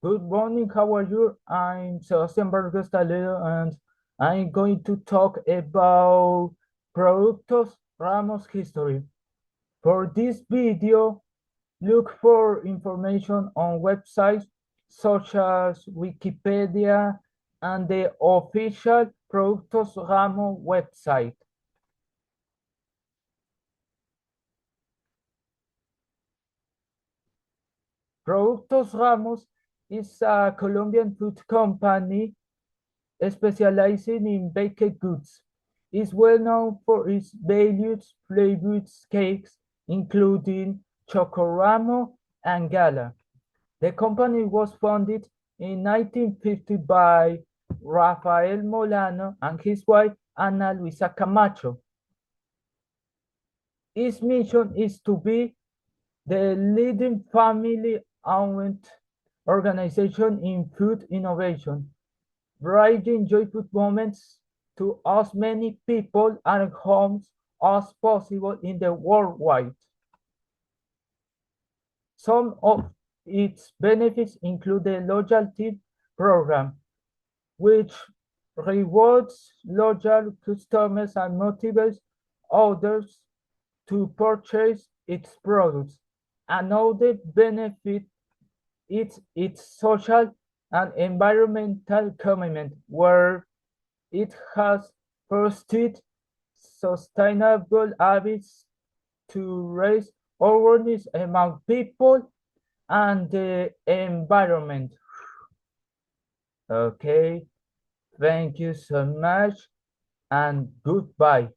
Good morning, how are you? I'm Sebastián Vargas Toledo, and I'm going to talk about Productos Ramos history. For this video, look for information on websites such as Wikipedia and the official Productos Ramos website. Productos Ramos is a Colombian food company specializing in baked goods. It's well known for its various flavored cakes, including Chocoramo and Gala. The company was founded in 1950 by Rafael Molano and his wife Ana Luisa Camacho. Its mission is to be the leading family-owned organization in food innovation, bringing joyful moments to as many people and homes as possible in the worldwide. Some of its benefits include the loyalty program, which rewards loyal customers and motivates others to purchase its products. Another benefit is its social and environmental commitment, where it has fostered sustainable habits to raise awareness among people and the environment. Okay, thank you so much and goodbye.